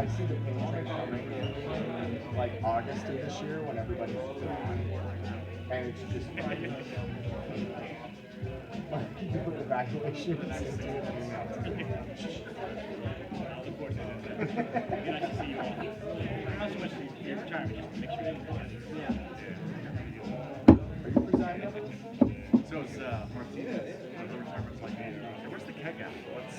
I see the paint train coming in like August of this year when everybody's gone, and it's just like you put evaluations into it. I'll look forward to it. It'd be nice to see you all. Not so much your retirement, just to make sure that Yeah. Are you presiding over this one? So it's Martinez. The retirement's like, hey, where's the keg at? What's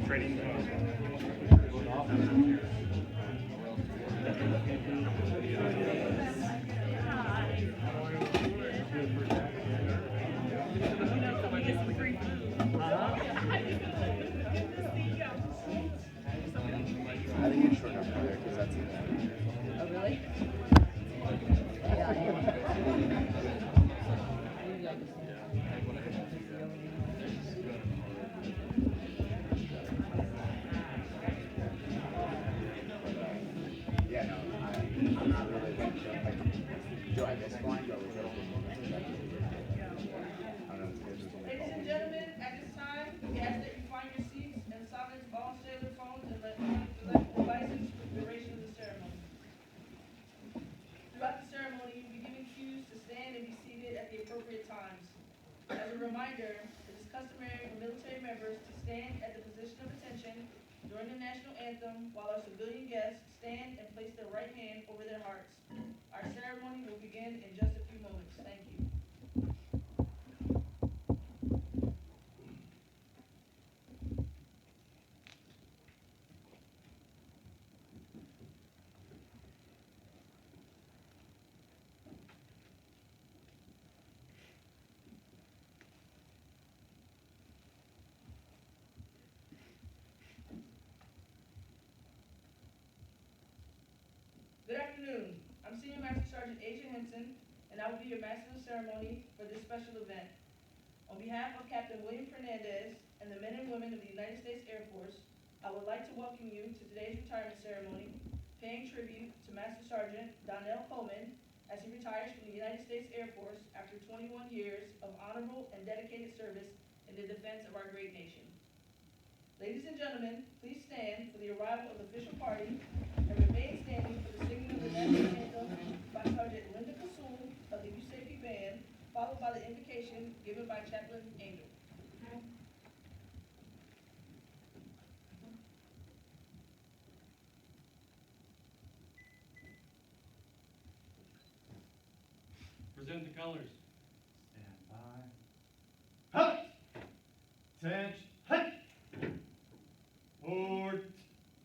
trading? I think you're short enough there because that's it. Oh, really? Yeah, no, I'm not really like, do I miss flying? Do I was I don't know. It's only Ladies and gentlemen, at this time, we ask that you find your seats and silence all cellular phones and electronic devices for the duration of the ceremony. Throughout the ceremony, you'll be given cues to stand and be seated at the appropriate times. As a reminder, it is customary for military members to stand at the position of attention during the national anthem while our civilian guests stand and place their right hand over their hearts. Our ceremony will begin in just a few moments. Thank you. Good afternoon. I'm Senior Master Sergeant Asia Henson, and I will be your Master of Ceremony for this special event. On behalf of Captain William Fernandez and the men and women of the United States Air Force, I would like to welcome you to today's retirement ceremony, paying tribute to Master Sergeant Donnell Coleman as he retires from the United States Air Force after 21 years of honorable and dedicated service in the defense of our great nation. Ladies and gentlemen, please stand for the arrival of the official party and remain standing for the singing of the national anthem by Sergeant Linda Kasool of the USAFE Band, followed by the invocation given by Chaplain Angel. present the colors. Stand by. Hut! Attention! Hut! Forward!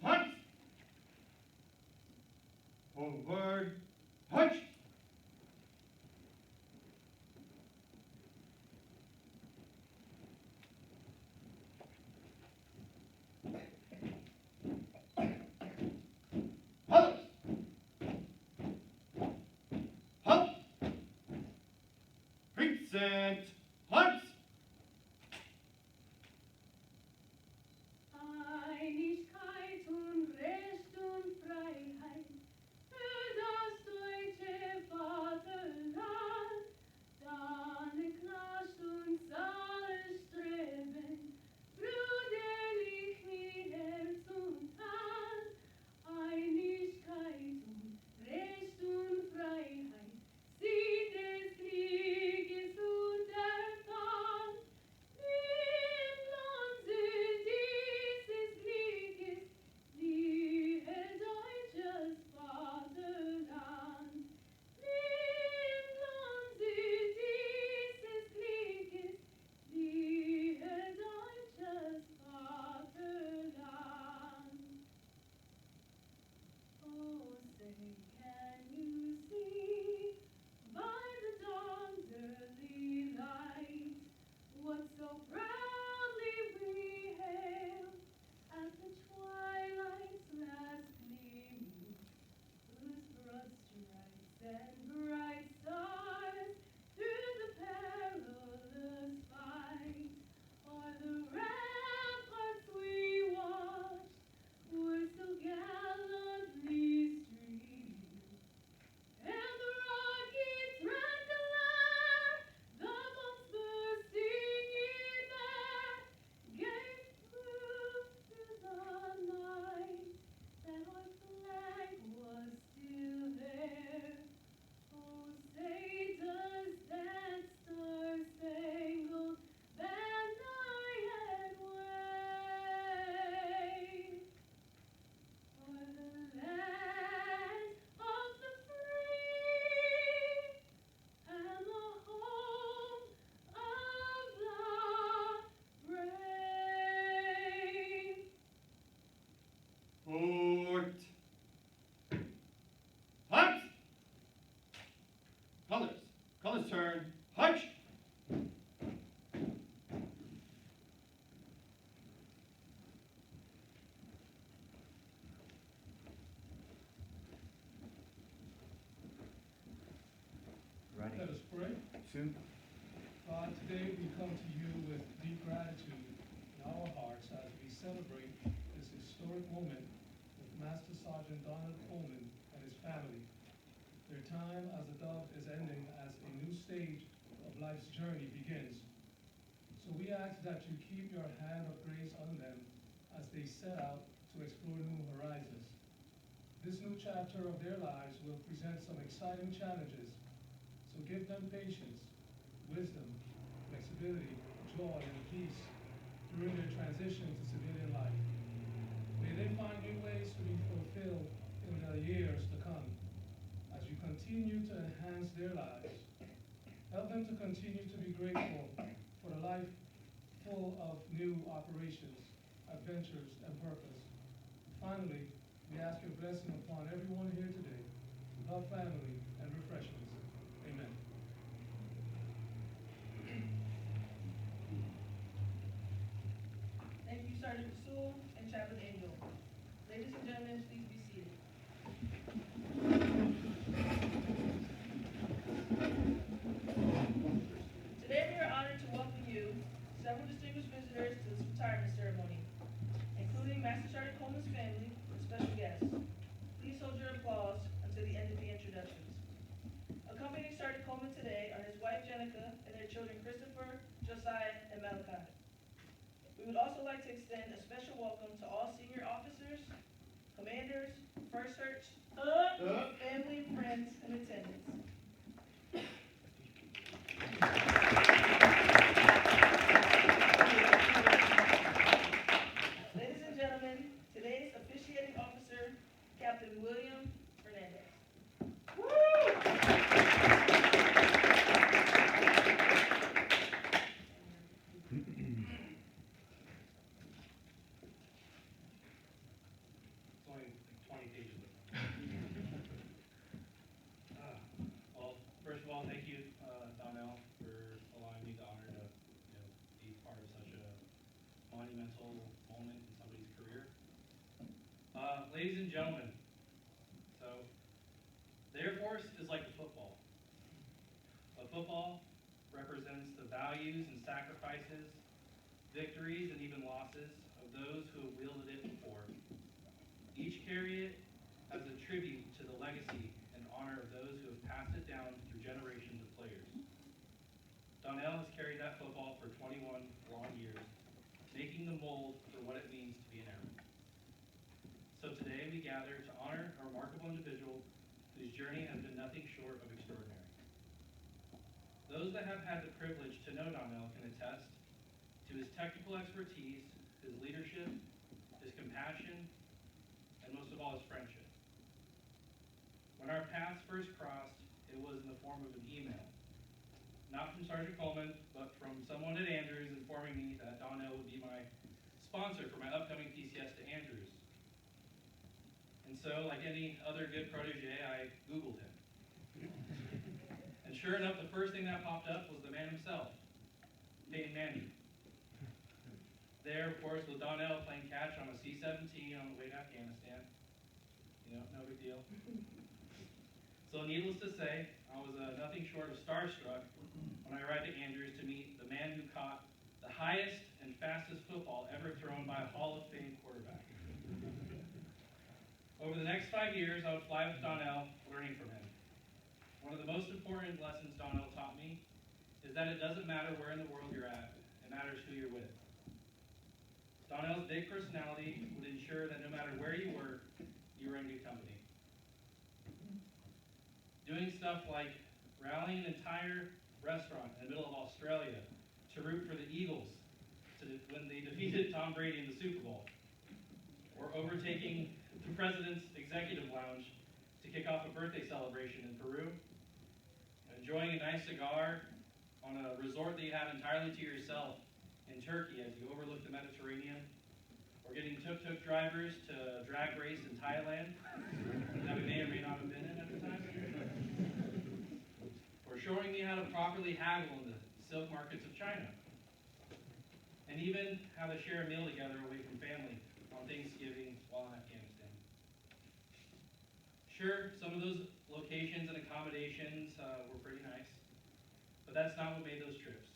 Hunt! Forward! Punch! Halt! Halt! Present! Hunt! Einigkeit und Recht und Freiheit für das deutsche Vaterland. Deine Kraft uns alle streben, brüderlich mit Herz und Hand. Einigkeit und Recht und Freiheit, Sieg des Krieges und der Soon. God, today we come to you with deep gratitude in our hearts as we celebrate this historic moment with Master Sergeant Donald Coleman and his family. Their time as a dove is ending as a new stage of life's journey begins. So we ask that you keep your hand of grace on them as they set out to explore new horizons. This new chapter of their lives will present some exciting challenges, so give them patience, wisdom, flexibility, joy, and peace during their transition to civilian life. May they find new ways to be fulfilled in the years to come. As you continue to enhance their lives, help them to continue to be grateful for the life full of new operations, adventures, and purpose. Finally, we ask your blessing upon everyone here today, love, family, and refreshments. Amen. Thank you, Sergeant Sewell and Chaplain Angel. Ladies and gentlemen, please be seated. Today we are honored to welcome you, several distinguished visitors, to this retirement ceremony, including Master Sergeant Coleman's family and special guests. Please hold your applause until the end of the introductions. Accompanying Sergeant Coleman today are his wife Jenica and their children Christopher, Josiah, and Malachi. We would also like to extend a special welcome to all senior officers, commanders, first search, family, friends, and attendants. Ladies and gentlemen, today's officiating officer, Captain William Fernandez. It's only like 20 pages. Well, first of all, thank you, Donnell, for allowing me the honor to, be part of such a monumental moment in somebody's career. Ladies and gentlemen, so the Air Force is like a football. A football represents the values and sacrifices, victories, and even losses of those who have wielded it before. Each carry it as a tribute to the legacy and honor of those who have passed it down through generations of players. Donnell has carried that football for 21 long years, making the mold for what it means to be an airman. So today we gather to honor a remarkable individual whose journey has been nothing short of extraordinary. Those that have had the privilege to know Donnell can attest to his technical expertise, his leadership, his compassion, and most of all, his friendship. When our paths first crossed, it was in the form of an email. Not from Sergeant Coleman, but from someone at Andrews informing me that Donnell would be my sponsor for my upcoming PCS to Andrews. And so, like any other good protege, I Googled him. And sure enough, the first thing that popped up was the man himself, Peyton Manning. There, of course, with Donnell playing catch on a C-17 on the way to Afghanistan. No big deal. So needless to say, I was nothing short of starstruck when I arrived at Andrews to meet the man who caught the highest and fastest football ever thrown by a Hall of Fame quarterback. Over the next 5 years, I would fly with Donnell, learning from him. One of the most important lessons Donnell taught me is that it doesn't matter where in the world you're at, it matters who you're with. Donnell's big personality would ensure that no matter where you were in good company. Doing stuff like rallying an entire restaurant in the middle of Australia to root for the Eagles when they defeated Tom Brady in the Super Bowl. Or overtaking the President's Executive Lounge to kick off a birthday celebration in Peru. Enjoying a nice cigar on a resort that you have entirely to yourself in Turkey as you overlook the Mediterranean. Or getting tuk-tuk drivers to drag race in Thailand that we may or may not have been in at the time. Or showing me how to properly haggle in the silk markets of China. And even how to share a meal together away from family on Thanksgiving while in Afghanistan. Sure, some of those locations and accommodations were pretty nice, but that's not what made those trips.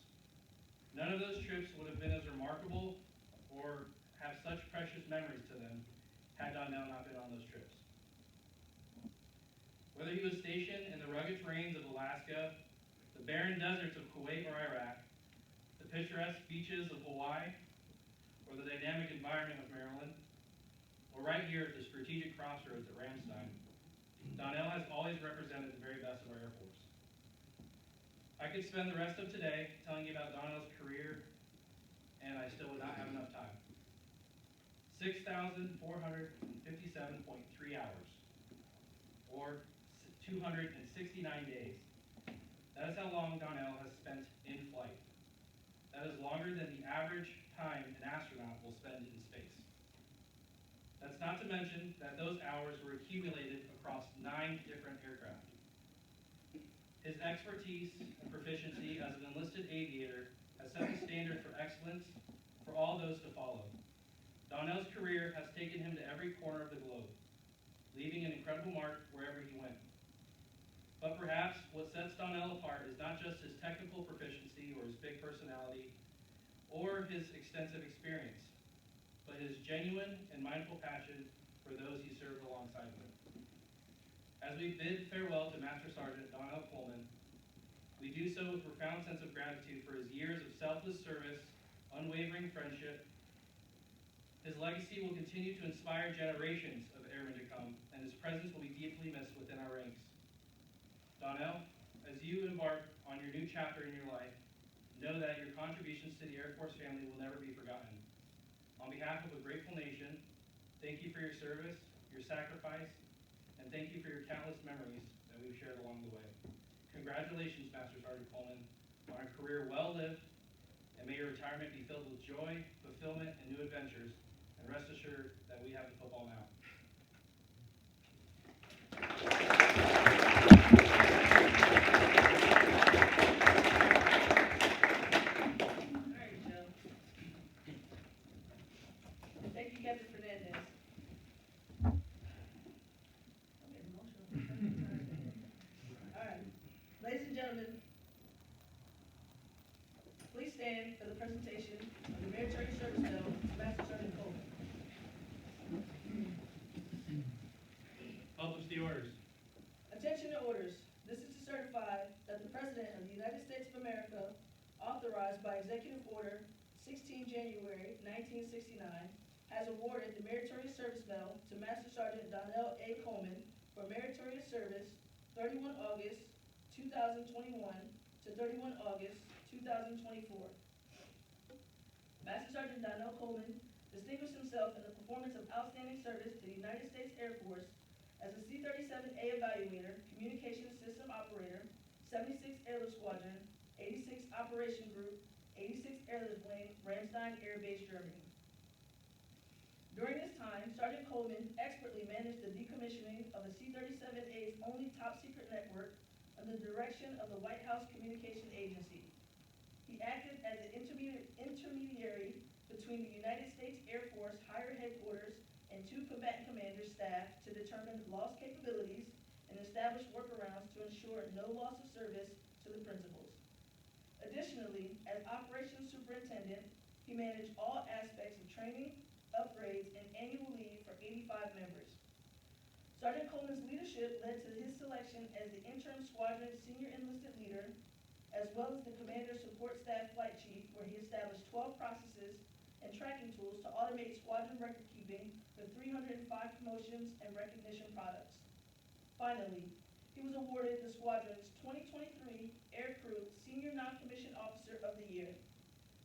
None of those trips would have been as remarkable or have such precious memories to them had Donnell not been on those trips. Whether he was stationed in the rugged terrains of Alaska, the barren deserts of Kuwait or Iraq, the picturesque beaches of Hawaii, or the dynamic environment of Maryland, or right here at the strategic crossroads at Ramstein, Donnell has always represented the very best of our Air Force. I could spend the rest of today telling you about Donnell's career, and I still would not have enough time. 6,457.3 hours, or 269 days. That is how long Donnell has spent in flight. That is longer than the average time an astronaut will spend in space. That's not to mention that those hours were accumulated across 9 different aircraft. His expertise and proficiency as an enlisted aviator has set the standard for excellence for all those to follow. Donnell's career has taken him to every corner of the globe, leaving an incredible mark wherever he went. But perhaps what sets Donnell apart is not just his technical proficiency or his big personality or his extensive experience, but his genuine and mindful passion for those he served alongside with. As we bid farewell to Master Sergeant Donnell Coleman, we do so with a profound sense of gratitude for his years of selfless service, unwavering friendship. His legacy will continue to inspire generations of airmen to come, and his presence will be deeply missed within our ranks. Donnell, as you embark on your new chapter in your life, know that your contributions to the Air Force family will never be forgotten. On behalf of a grateful nation, thank you for your service, your sacrifice, and thank you for your countless memories that we've shared along the way. Congratulations, Master Sergeant Coleman, on a career well lived, and may your retirement be filled with joy, fulfillment, and new adventures, and rest assured that we have the football now. Thank you, Captain Fernandez. I'm getting emotional. All right. Ladies and gentlemen, please stand for the presentation of the Military Service Medal to Master Sergeant Coleman. Publish the orders. Attention to orders. This is to certify that the President of the United States of America, authorized by Executive Order 16 January 1969, has awarded the Meritorious Service Medal to Master Sergeant Donnell A. Coleman for meritorious service 31 August 2021 to 31 August 2024. Master Sergeant Donnell Coleman distinguished himself in the performance of outstanding service to the United States Air Force as a C-37A evaluator, communications system operator, 76th Airlift Squadron, 86th Operation Group, 86th Airlift Wing, Ramstein Air Base, Germany. During this time, Sergeant Coleman expertly managed the decommissioning of the C-37A's only top-secret network under the direction of the White House Communication Agency. He acted as an intermediary between the United States Air Force higher headquarters and 2 combatant commanders' staff to determine lost capabilities and establish workarounds to ensure no loss of service to the principals. Additionally, as operations superintendent, he managed all aspects of training, upgrades, and annual leave for 85 members. Sergeant Coleman's leadership led to his selection as the interim squadron senior enlisted leader, as well as the commander support staff flight chief, where he established 12 processes and tracking tools to automate squadron record keeping for 305 promotions and recognition products. Finally, he was awarded the squadron's 2023 Aircrew Senior Non-Commissioned Officer of the Year.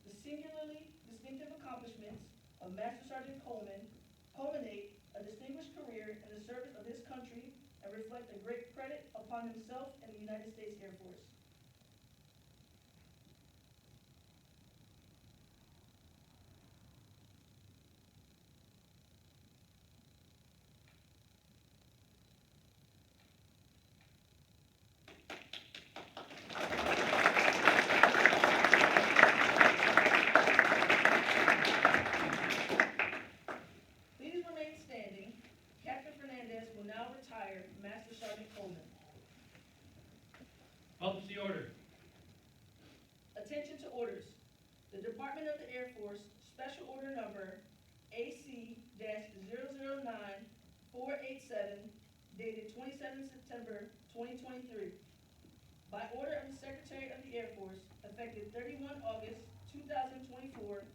The singularly distinctive accomplishments of Master Sergeant Coleman culminate a distinguished career in the service of his country and reflect a great credit upon himself and the United States Air Force. Please remain standing. Captain Fernandez will now retire Master Sergeant Coleman. Publish dated 27 September 2023. By order of the Secretary of the Air Force, effective 31 August 2024,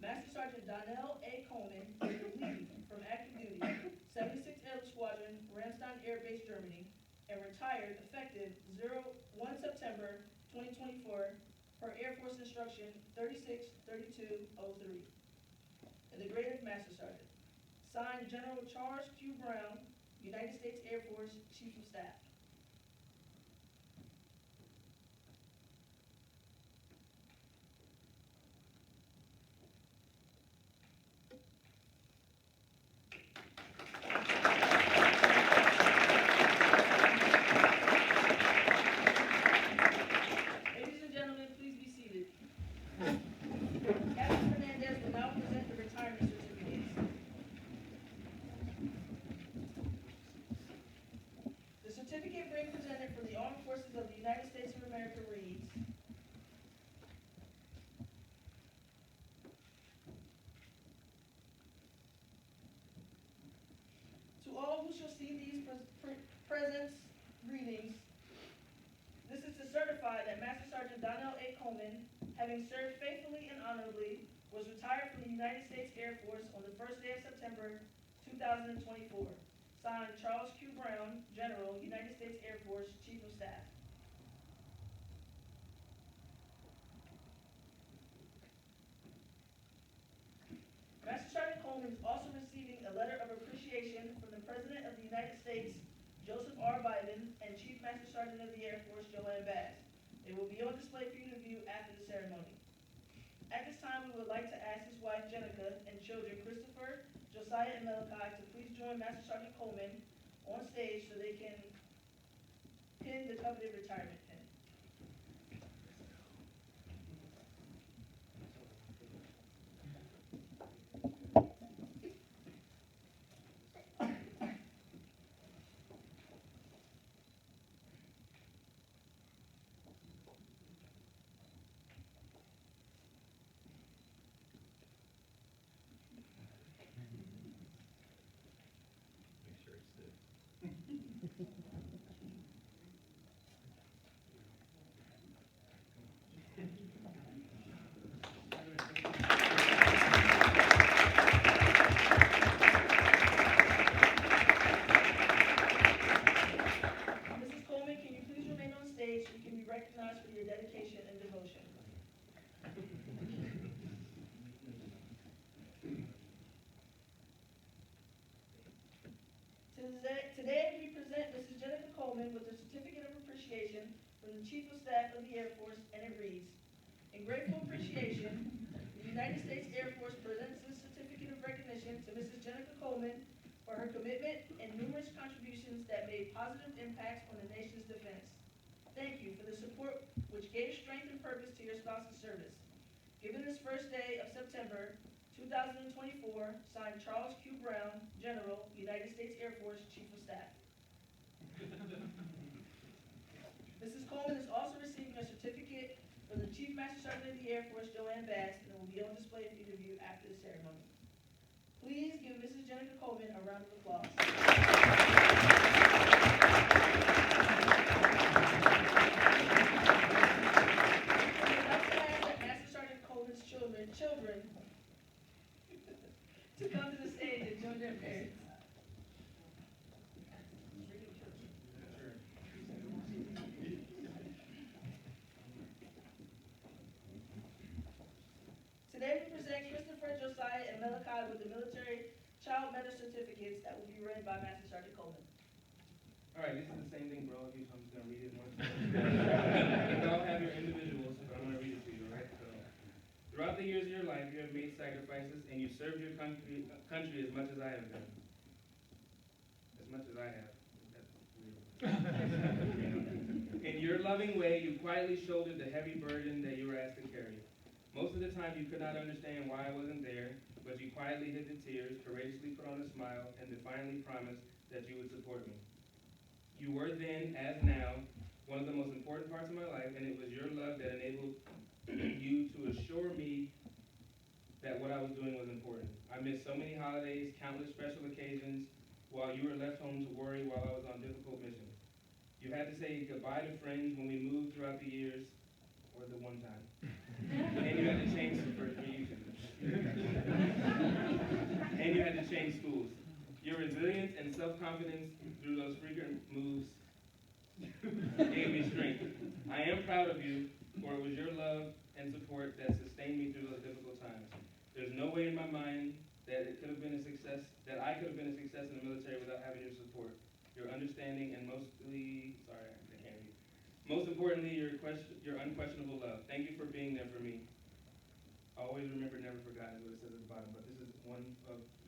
Master Sergeant Donnell A. Coleman is relieved from active duty, 76th Airlift Squadron, Ramstein Air Base, Germany, and retired effective 1 September 2024 per Air Force Instruction 363203 in the grade of Master Sergeant. Signed, General Charles Q. Brown, United States Air Force Chief of Staff. Ladies and gentlemen, please be seated. Captain Fernandez will now present the retirement certificates. The certificate being presented from the Armed Forces of the United States of America reads, to all who shall see these presents, greetings. This is to certify that Master Sergeant Donnell A. Coleman, having served faithfully and honorably, was retired from the United States Air Force on the first day of September 2024. Signed, Charles Q. Brown, General, United States Air Force, Chief of Staff. Master Sergeant Coleman is also receiving a letter of appreciation from the President of the United States, Joseph R. Biden, and Chief Master Sergeant of the Air Force, Joanne Bass. They will be on display for you to view after the ceremony. At this time, we would like to ask his wife, Jenica, and children, Christopher, Josiah, and Malachi, to please join Master Sergeant Coleman on stage so they can pin the coveted retirement pin. Mrs. Coleman, can you please remain on stage so you can be recognized for your dedication and devotion? Today, we present Mrs. Jenica Coleman with a certificate of appreciation from the Chief of Staff of the Air Force, and it reads, in grateful appreciation, the United States Air Force presents this certificate of recognition to Mrs. Jenica Coleman for her commitment and numerous contributions that made positive impacts on the nation's defense. Thank you for the support which gave strength and purpose to your spouse's service. Given this first day of September 2024, signed Charles Q. Brown, General, United States Air Force, Chief of Staff. Mrs. Coleman is also receiving a certificate from the Chief Master Sergeant of the Air Force, Joanne Bass, and it will be on display for you to view after the ceremony. Please give Mrs. Jenica Coleman a round of applause. Children to come to the stage and join their parents. Today we present Christopher, Josiah, and Malachi with the military child medal certificates that will be read by Master Sergeant Coleman. All right, this is the same thing for all of you, so I'm just going to read it once. You all have your individuals, but I'm going to read it to you, all right? So, throughout the years of your life, you have made sacrifices, and you served your country as much as I have done. As much as I have. In your loving way, you quietly shouldered the heavy burden that you were asked to carry. Most of the time, you could not understand why I wasn't there, but you quietly hid the tears, courageously put on a smile, and defiantly promised that you would support me. You were then, as now, one of the most important parts of my life, and it was your love that enabled you to assure me that what I was doing was important. I missed so many holidays, countless special occasions, while you were left home to worry while I was on difficult missions. You had to say goodbye to friends when we moved throughout the years, or the one time. And you had to change for reunion. And you had to change schools. Your resilience and self-confidence through those frequent moves gave me strength. I am proud of you, for it was your love and support that sustained me through those difficult times. There's no way in my mind that it could have been a success, that I could have been a success in the military without having your support, your understanding, and most importantly, your unquestionable love. Thank you for being there for me. Always remember, never forgotten is what it says at the bottom, but this is one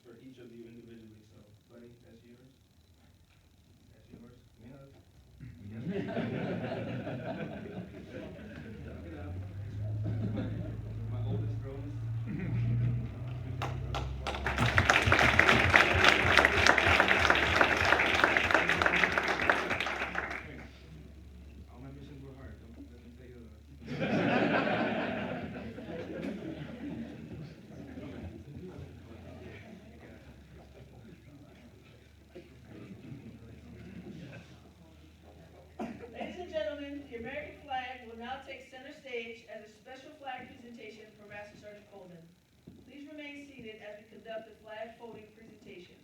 for each of you individually. So, buddy, that's yours. That's yours. Give me a hug. My oldest girls. All my missions were hard. Don't let me tell you that. Ladies and gentlemen, the American flag will now take center stage as a special flag presentation for Master Sergeant Coleman. Please remain seated as we conduct the flag folding presentation.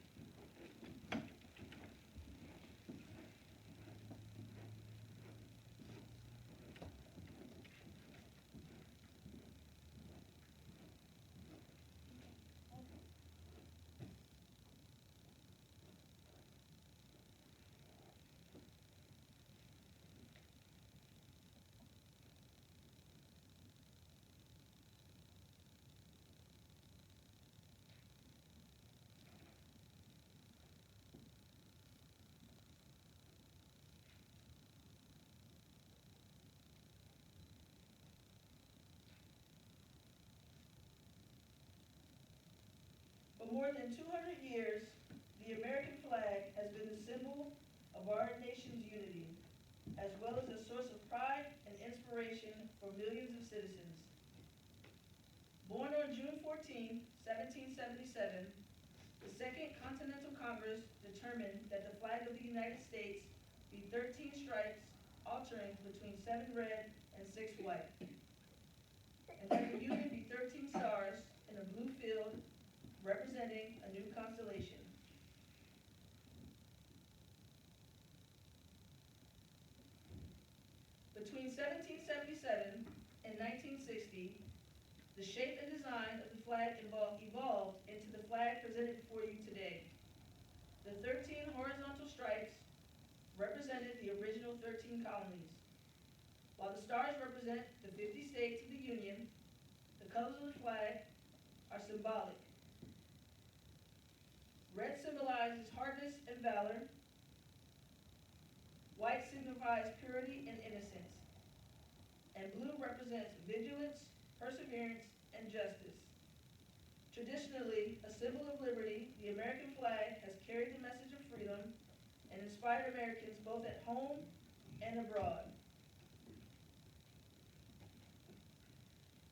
For more than 200 years, the American flag has been the symbol of our nation's unity, as well as a source of pride and inspiration for millions of citizens. Born on June 14, 1777, the Second Continental Congress determined that the flag of the United States be 13 stripes, altering between 7 red and 6 white, and that the Union be 13 stars in a blue field representing a new constellation. Between 1777 and 1960, the shape and design of the flag evolved into the flag presented before you today. The 13 horizontal stripes represented the original 13 colonies, while the stars represent the 50 states of the Union. The colors of the flag are symbolic. Red symbolizes hardness and valor. White signifies purity and innocence. And blue represents vigilance, perseverance, and justice. Traditionally, a symbol of liberty, the American flag has carried the message of freedom and inspired Americans both at home and abroad.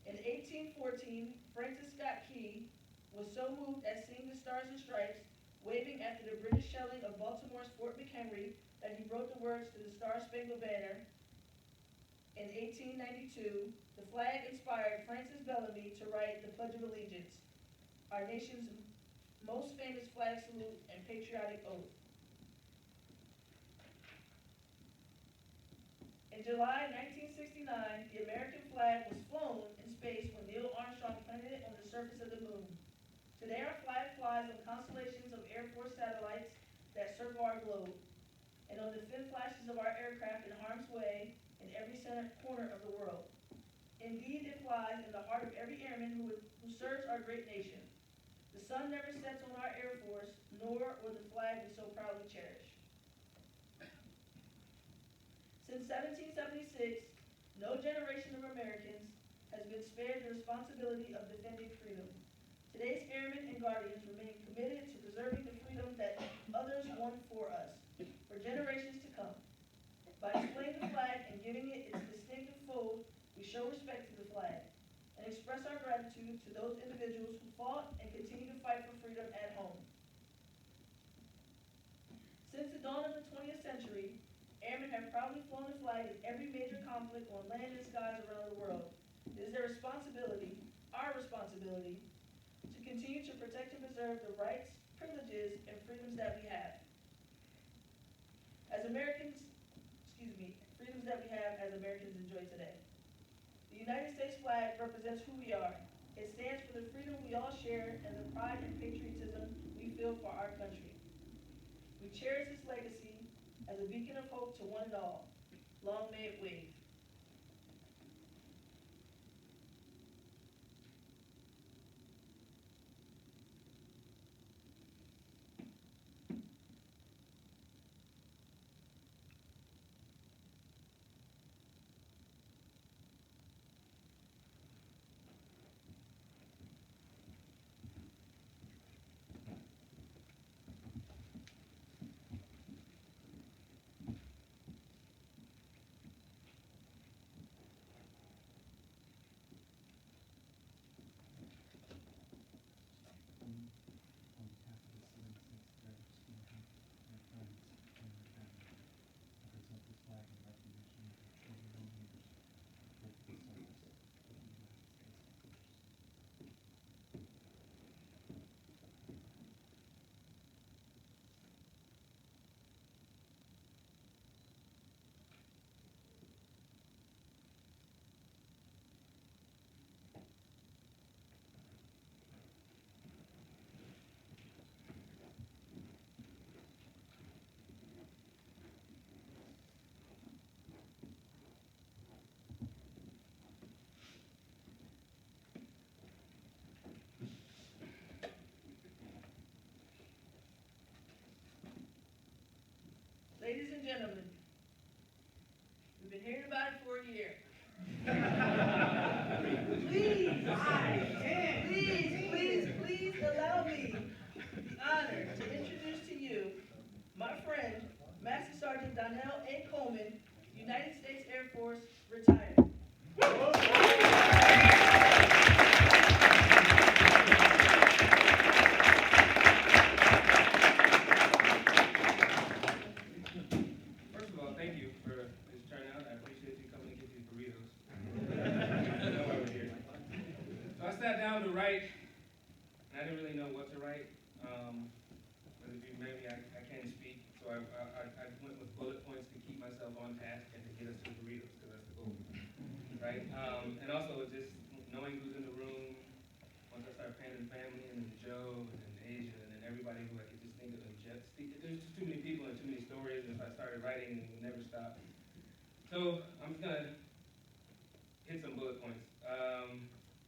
In 1814, Francis Scott Key was so moved at seeing the stars and stripes waving after the British shelling of Baltimore's Fort McHenry that he wrote the words to the Star-Spangled Banner. In 1892, the flag inspired Francis Bellamy to write the Pledge of Allegiance, our nation's most famous flag salute and patriotic oath. In July 1969, the American flag was flown in space when Neil Armstrong planted it on the surface of the moon. Today, our flag flies on constellations of Air Force satellites that circle our globe, and on the fin flashes of our aircraft in harm's way in every corner of the world. Indeed, it flies in the heart of every airman who serves our great nation. The sun never sets on our Air Force, nor will the flag we so proudly cherish. Since 1776, no generation of Americans has been spared the responsibility of defending freedom. Today's airmen and guardians remain committed to preserving the freedom that others won for us, for generations to come. By displaying the flag and giving it its distinctive fold, we show respect to the flag and express our gratitude to those individuals who fought and continue to fight for freedom at home. proudly flown the flag in every major conflict on land and skies around the world. It is their responsibility, our responsibility, to continue to protect and preserve the rights, privileges, and freedoms that we have. As Americans, freedoms that we have as Americans enjoy today. The United States flag represents who we are. It stands for the freedom we all share and the pride and patriotism we feel for our country. We cherish its legacy as a beacon of hope to one and all. Long may it wave. Ladies and gentlemen, we've been hearing about it for a year. Please allow me the honor to introduce to you my friend, Master Sergeant Donnell A. Coleman, United States Air Force, retired. First of all, thank you for this turnout. I appreciate you coming to get these burritos. I know why we're here. So I sat down to write, and I didn't really know what to write. But if you met me, I can't speak. So I went with bullet points to keep myself on task and to get us to burritos, because that's the goal. Right? And also just knowing who's in the room, once I started panning family, and then Joe, and then Asia, and then everybody who I could just think of, and Jeff. There's just too many people and too many stories, and if I started writing, it would never stop. So I'm just gonna hit some bullet points.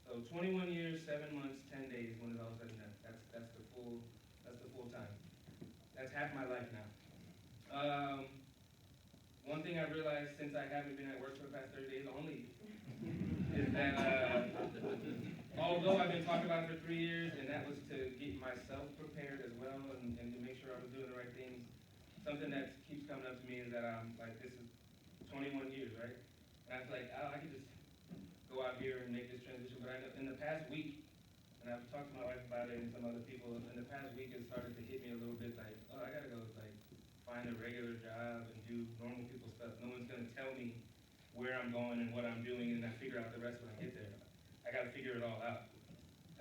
So 21 years, 7 months, 10 days when it's all said and done. That's the full time. That's half my life now. One thing I realized since I haven't been at work for the past 30 days on leave is that although I've been talking about it for 3 years, and that was to get myself prepared as well and to make sure I was doing the right things, something that keeps coming up to me is that I'm like, this is 21 years, right? And I feel like, oh, I could just go out here and make this transition. But in the past week, and I've talked to my wife about it and some other people, in the past week it started to hit me a little bit like, oh, I gotta go like find a regular job and do normal people stuff. No one's gonna tell me where I'm going and what I'm doing, and I figure out the rest when I get there. I gotta figure it all out.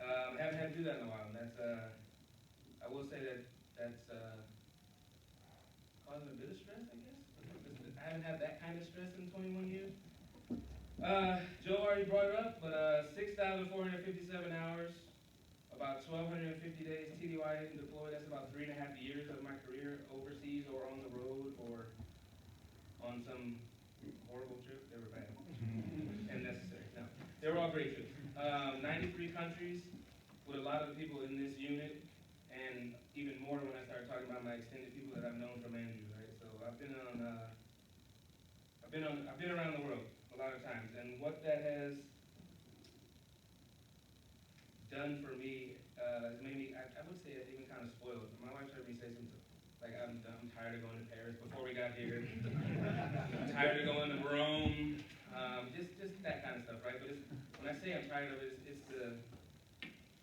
I haven't had to do that in a while, and that's, I will say that's causing a bit of stress, I guess. I haven't had that kind of stress in 21 years. Joe already brought it up, but 6,457 hours, about 1,250 days TDY and deployed. That's about 3.5 years of my career overseas or on the road or on some horrible trip. They were bad and necessary. No, they were all great trips. 93 countries with a lot of the people in this unit, and even more when I started talking about my extended people that I've known from Andrew. Right, so I've been around the world a lot of times, and what that has done for me has made me, I would say, even kind of spoiled. My wife heard me say something like, I'm tired of going to Paris before we got here. I'm tired of going to Rome. Just that kind of stuff, right? But when I say I'm tired of it, it's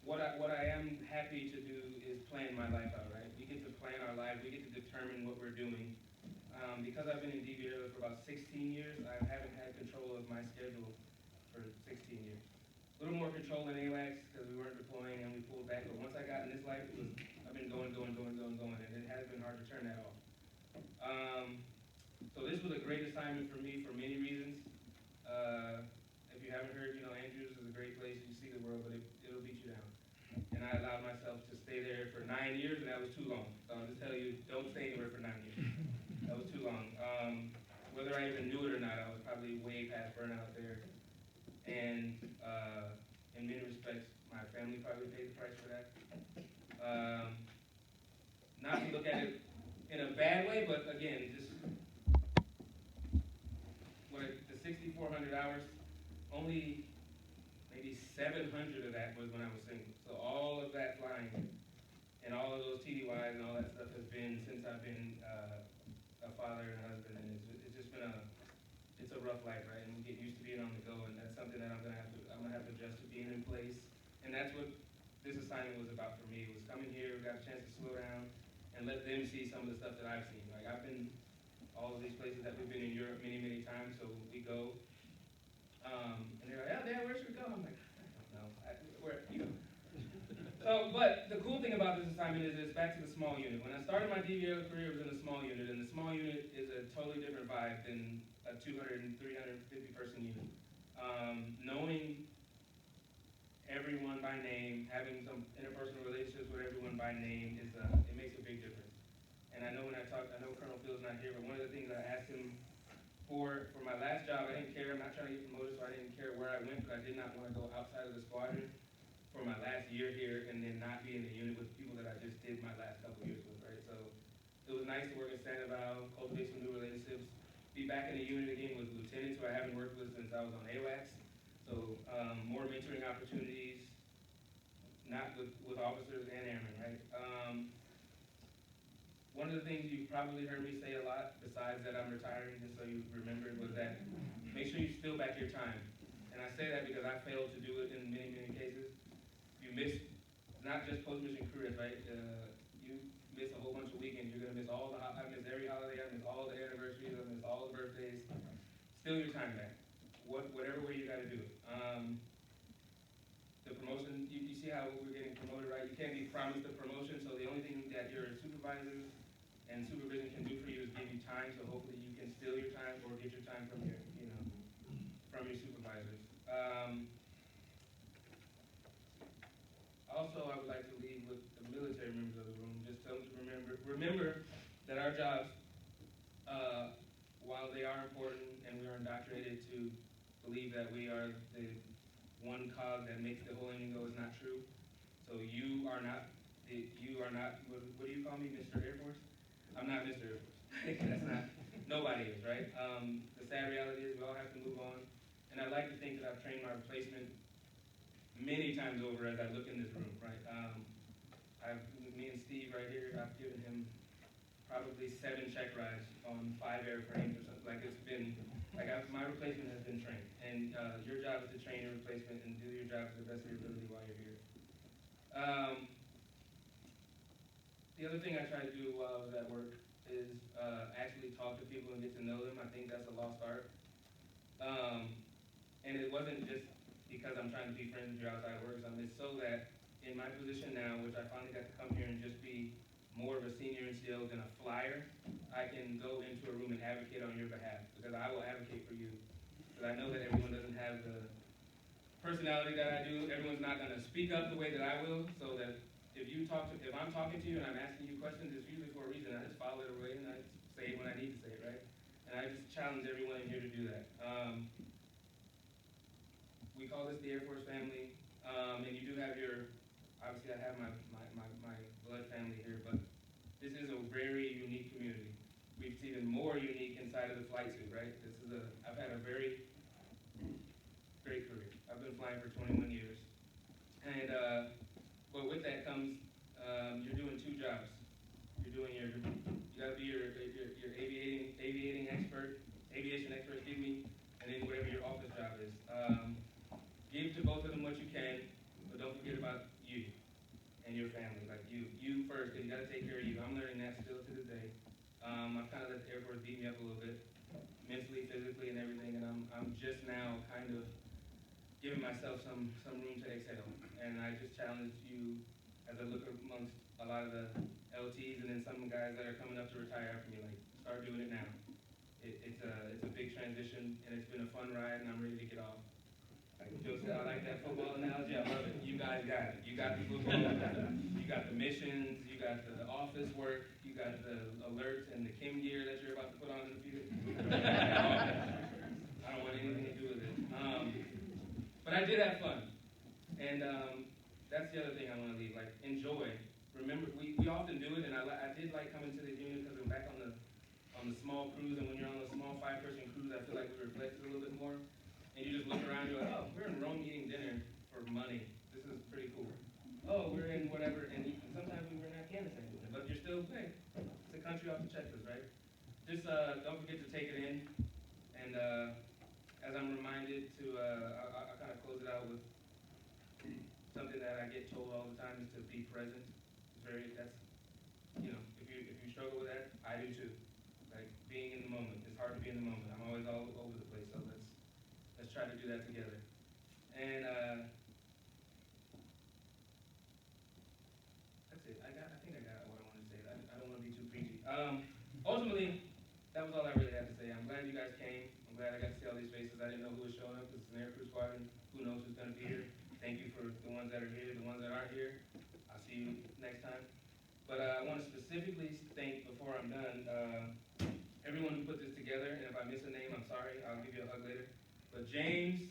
what I am happy to do is plan my life out, right? We get to plan our lives. We get to determine what we're doing. Because I've been in DV Airlift for about 16 years, I haven't had control of my schedule for 16 years. A little more control in AWACS because we weren't deploying and we pulled back, but once I got in this life, I've been going, and it has been hard to turn that off. So this was a great assignment for me for many reasons. If you haven't heard, Andrews is a great place. You see the world, but it'll beat you down. And I allowed myself to stay there for 9 years, and that was too long. So I'll just tell you, don't stay anywhere for 9 years. That was too long. Whether I even knew it or not, I was probably way past burnout there. And in many respects, my family probably paid the price for that. Not to look at it in a bad way, but again, just the 6,400 hours, only maybe 700 of that was when I was single. So all of that flying and all of those TDYs and all that stuff has been since I've been a father and a husband, and it's just been it's a rough life, right? And we get used to being on the go, and that's something that I'm gonna have to adjust to being in place. And that's what this assignment was about for me. Was coming here, got a chance to slow down, and let them see some of the stuff that I've seen. Like I've been all of these places that we've been in Europe many, many times. So we go, and they're like, "Oh, Dad, where should we go?" I'm like, "I don't know. Where, So, but the cool thing about this assignment is it's back to the small unit. When I started my DVA career, it was in the small unit, and the small unit is a totally different vibe than a 200 and 350 person unit. Knowing everyone by name, having some interpersonal relationships with everyone by name it makes a big difference. And I know I know Colonel Phil's not here, but one of the things I asked him for my last job, I didn't care. I'm not trying to get promoted, so I didn't care where I went, but I did not want to go outside of the squadron for my last year here and then not be in the unit with the people that I just did my last couple years with, right? So it was nice to work at Sandoval, cultivate some new relationships, be back in the unit again with lieutenants who I haven't worked with since I was on AWACS. So more mentoring opportunities, not with officers and airmen, right? One of the things you've probably heard me say a lot, besides that I'm retiring, just so you remembered, was that make sure you steal back your time. And I say that because I failed to do it in many, many cases. You miss not just post-mission careers, right? You miss a whole bunch of weekends. You're gonna miss I miss every holiday. I miss all the anniversaries. I miss all the birthdays. Steal your time back. Whatever way you got to do it. The promotion. You see how we're getting promoted, right? You can't be promised a promotion. So the only thing that your supervisors and supervision can do for you is give you time. So hopefully you can steal your time or get your time from your supervisors. Also, I would like to leave with the military members of the room, just tell them to remember that our jobs, while they are important and we are indoctrinated to believe that we are the one cog that makes the whole engine go, is not true. So you are not, what do you call me, Mr. Air Force? I'm not Mr. Air Force. That's not, nobody is, right? The sad reality is we all have to move on. And I like to think that I've trained my replacement many times over as I look in this room, right? Me and Steve right here, I've given him probably 7 check rides on 5 airframes or something. Like it's been, my replacement has been trained. And your job is to train your replacement and do your job to the best of your ability while you're here. The other thing I try to do while I was at work is actually talk to people and get to know them. I think that's a lost art. And it wasn't just because I'm trying to be friends with you outside of work. It's so that in my position now, which I finally got to come here and just be more of a senior NCO than a flyer, I can go into a room and advocate on your behalf, because I will advocate for you. Because I know that everyone doesn't have the personality that I do. Everyone's not going to speak up the way that I will, so that if I'm talking to you and I'm asking you questions, it's usually for a reason. I just follow it away and I say it when I need to say it, right? And I just challenge everyone in here to do that. We call this the Air Force family, and you do have obviously I have my blood family here, but this is a very unique community. It's even more unique inside of the flight suit, right? I've had a very great career. I've been flying for 21 years. And, but with that comes, you're doing 2 jobs. You gotta be your aviation expert, excuse me, and then whatever your office job is. Give to both of them what you can, but don't forget about you and your family. Like you first, because you gotta take care of you. I'm learning that still to this day. I've kind of let the Air Force beat me up a little bit, mentally, physically, and everything, and I'm just now kind of giving myself some room to exhale. And I just challenge you, as I look amongst a lot of the LTs and then some guys that are coming up to retire after me, like, start doing it now. It's a big transition, and it's been a fun ride, and I'm ready to get off. Like Joe said, I like that football analogy. I love it. You guys got it. You got the football, you got the missions, you got the office work, you got the alerts and the Kim gear that you're about to put on in the future. I don't want anything to do with it. But I did have fun. And that's the other thing I want to leave. Like, enjoy. Remember, we often do it, and I did like coming to this union because I'm back on the small cruise, and when you're on a small 5-person cruise, I feel like we reflect it a little bit more. And you just look around, you're like, oh, we're in Rome eating dinner for money. This is pretty cool. Oh, we're in whatever, and sometimes we were in Afghanistan, but you're still, hey, it's a country off the checklist, right? Just don't forget to take it in. And as I'm reminded to, I kind of close it out with something that I get told all the time is to be present. That's, you know, if you struggle with that, I do too. Like, being in the moment. It's hard to be in the moment. I'm always all over the place, so let's try to do that together. And that's it. I think I got what I wanted to say. I don't want to be too preachy. Ultimately, that was all I really had to say. I'm glad you guys came. I'm glad I got to see all these faces. I didn't know who was showing up because it's an Aircrew Squadron. Who knows who's going to be here? Thank you for the ones that are here, the ones that aren't here. I'll see you next time. But I want to specifically thank, before I'm done, everyone who put this together. And if I miss a name, I'm sorry. I'll give you a hug later. But James,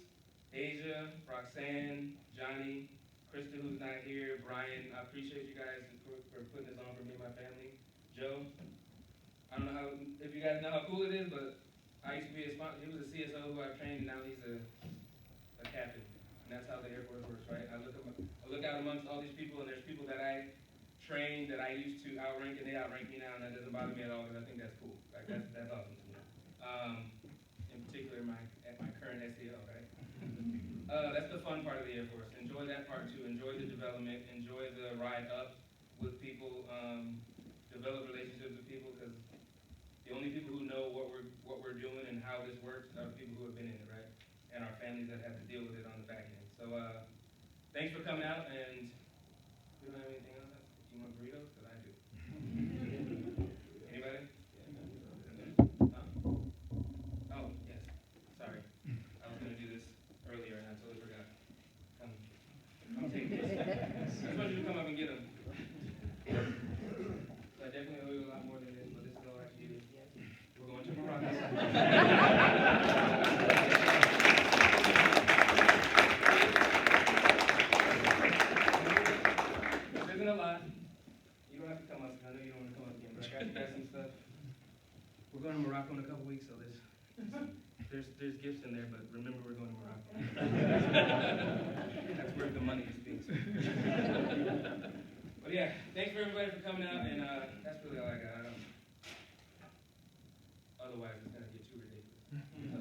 Asia, Roxanne, Johnny, Krista, who's not here, Brian, I appreciate you guys for putting this on for me and my family. Joe, I don't know if you guys know how cool it is, but I used to be he was a CSO who I trained, and now he's a captain. And that's how the Air Force works, right? I look out amongst all these people, and there's people that I trained that I used to outrank, and they outrank me now, and that doesn't bother me at all, because I think that's cool. Like, that's awesome to me. In particular, at my current SEL, right? That's the fun part of the Air Force. Enjoy that part too. Enjoy the development. Enjoy the ride up with people. Develop relationships with people, because the only people who know what we're doing and how this works are the people who have been in it, right? And our families that have to deal with it on the back end. So thanks for coming out. And we don't have anything else. You want burritos? Because I do. Anybody? Huh? Oh, yes. Sorry. I was going to do this earlier, and I totally forgot. Come take this. I just want you to come up and get them. So I definitely owe you a lot more than this, but this is all I can do. We're going to Morocco. This isn't a lot. You don't have to come up, because I know you don't want to come up again, but I got you guys some stuff. We're going to Morocco in a couple weeks, so there's gifts in there, but remember, we're going to Morocco. That's where the money speaks. But yeah, thanks for everybody for coming out, and that's really all I got. Otherwise, it's going to get too ridiculous. So,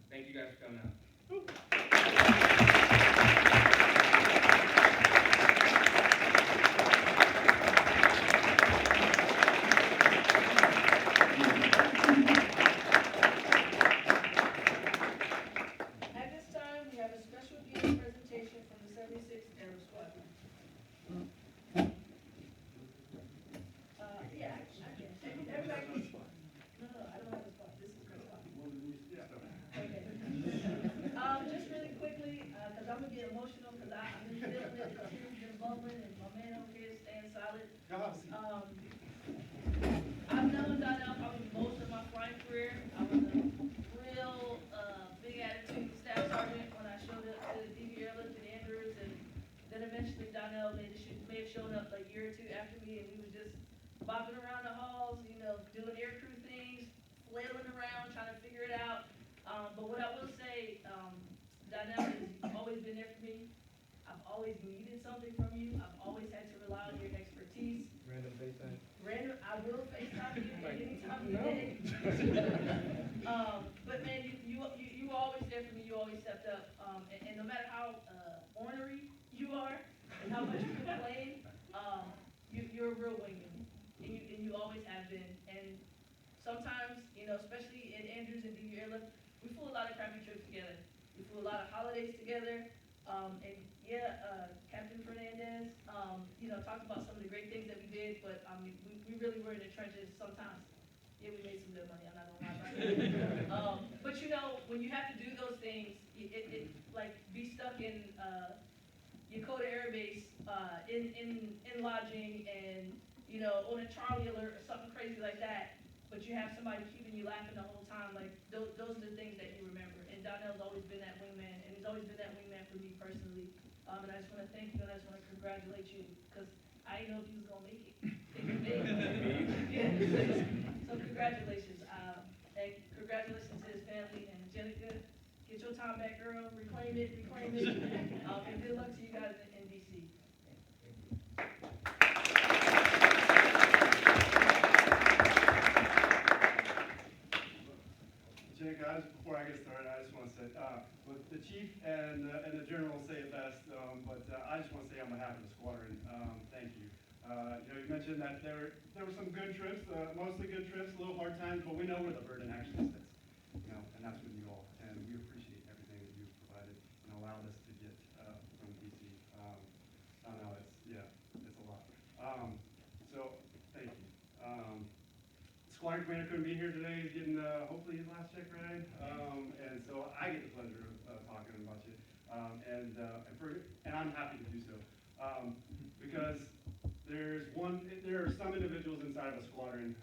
thank you guys for coming out. At this time, we have a special guest presentation from the 76th Airlift Squadron. Yeah, I can. Everybody can. No, I don't have a spot. This is my spot. Okay. Just really quickly, because I'm gonna get emotional, because I've been feeling it, the tears been bubbling, and my man over here is staying solid. I've known Donnell probably most of my flying career. I was a real big attitude staff sergeant when I showed up to DV Airlift in Andrews, and then eventually Donnell may have shown up a year or two after me, and we was just bopping around the halls, you know, doing aircrew things, flailing around, trying to figure it out. But what I will say, Donnell, is you've always been there for me. I've always needed something from you. I've always had to rely on your expertise. Random FaceTime. I will FaceTime you at any time of the day. But man, you were always there for me. You always stepped up. And no matter how ornery you are and how much you complain, you're a real wingman. And you always have been. And sometimes, you know, especially in Andrews and DU Airlift, we flew a lot of crappy trips together. We flew a lot of holidays together. And yeah, Captain Fernandez, you know, talked about some of the great things that we did, but we really were in the trenches sometimes. Yeah, we made some good money. I'm not gonna lie about it. But you know, when you have to do those things, it like be stuck in Yokota Air Base in lodging and you know on a Charlie alert or something crazy like that. But you have somebody keeping you laughing the whole time. Like those are the things that you remember. And Donnell's always been that wingman, and he's always been that wingman for me personally. And I just want to thank you, and I just want to congratulate you because I didn't know if you was gonna make it. Yeah. So congratulations, and congratulations to his family and Jenica. Get your time back, girl. Reclaim it, reclaim it. And good luck to you guys in DC. Jake, before I get started, I just want to say, well, the chief and the general say it best, but I just want to say on behalf of the squadron, thank you. You know, you mentioned that there were some good trips, mostly good trips, a little hard times, but we know where the burden actually sits, you know, and that's with you all. And we appreciate everything that you've provided and allowed us to get from DC. I know it's a lot. So thank you. Squadron commander couldn't be here today. He's getting hopefully his last check, right? And so I get the pleasure of talking about you, and I'm happy to do so because there are some individuals inside of a squadron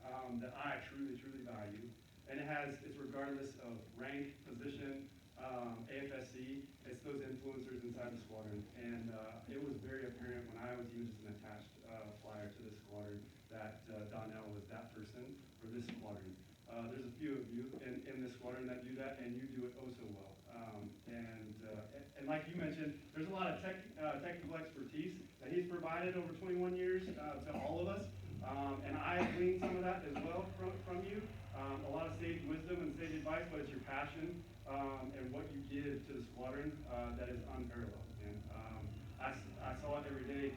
that I truly value, and it's regardless of rank, position, AFSC. It's those influencers inside the squadron, and it was very apparent when I was even just an attached flyer to this squadron that Donnell was that person for this squadron. There's a few of you in this squadron that do that, and you do it oh so well. And like you mentioned, there's a lot of technical expertise that he's provided over 21 years to all of us, and I gleaned some of that as well from you. A lot of sage wisdom and sage advice, but it's your passion and what you give to the squadron that is unparalleled. And I saw it every day.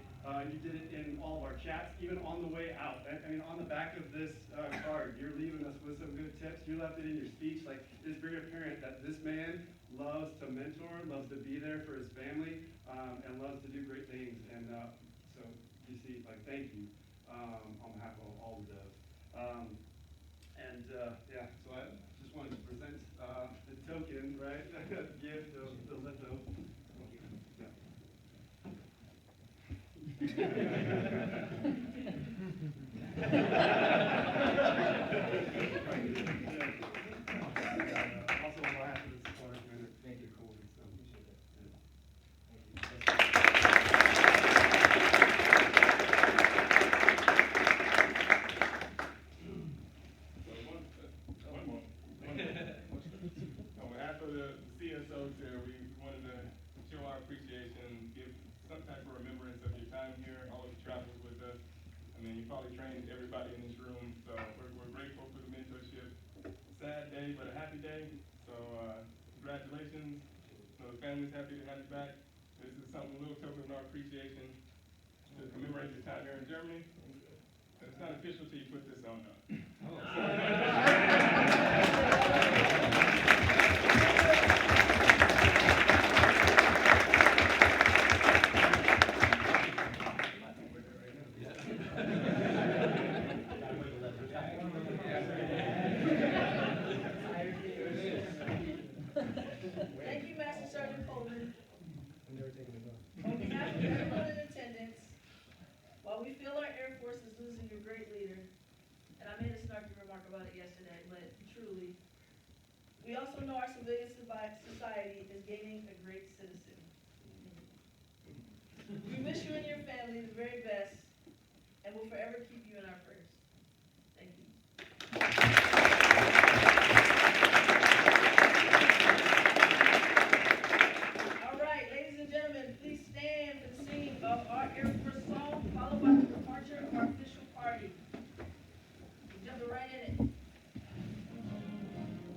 You did it in all of our chats, even on the way out. I mean, on the back of this card, you're leaving us with some good tips. You left it in your speech. Like, it's very apparent that this man loves to mentor, loves to be there for his family, and loves to do great things. And so, you see, like, thank you on behalf of all the doves. So I just wanted to present the token, right? Gift of the litho. Also, on behalf of the squadron commander, thank you, Coleman. So appreciate it. One more. On behalf of the CSOs here, we wanted to show our appreciation, give some type of remembrance of your time here, all of the travels with us. I mean, you probably trained everybody in this room, so we're grateful for the mentorship. Sad day, but a happy day. So congratulations. So the family's happy to have you back. This is something, a little token of our appreciation to commemorate your time here in Germany. And it's not official till you put this on though. Thank you, Master Sergeant Coleman. On behalf of everyone in attendance, while we feel our Air Force is losing a great leader, and I made a snarky remark about it yesterday, but truly, we also know our civilian society is gaining a great citizen. We wish you and your family the very best, and will forever keep you in our prayers. Thank you. All right, ladies and gentlemen, please stand for the singing of our Air Force song, followed by the departure of our official party. We jump right in it.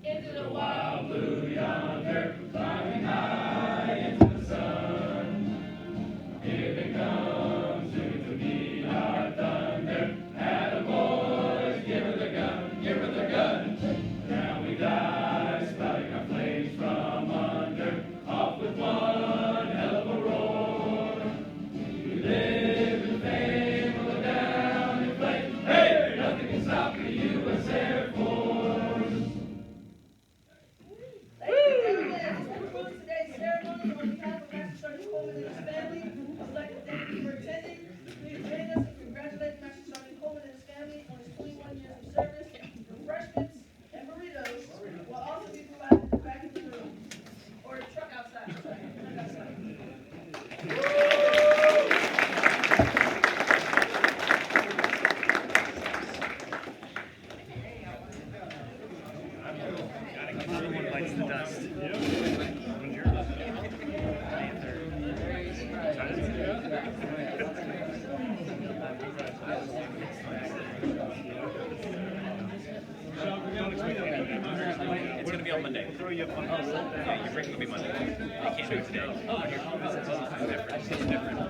Into the wild blue yonder, flying high into the sun. Here they come, soon to meet our thunder, at a bites the dust. It's gonna be on Monday. Yeah, your break will be Monday. You can't do it today. It's different.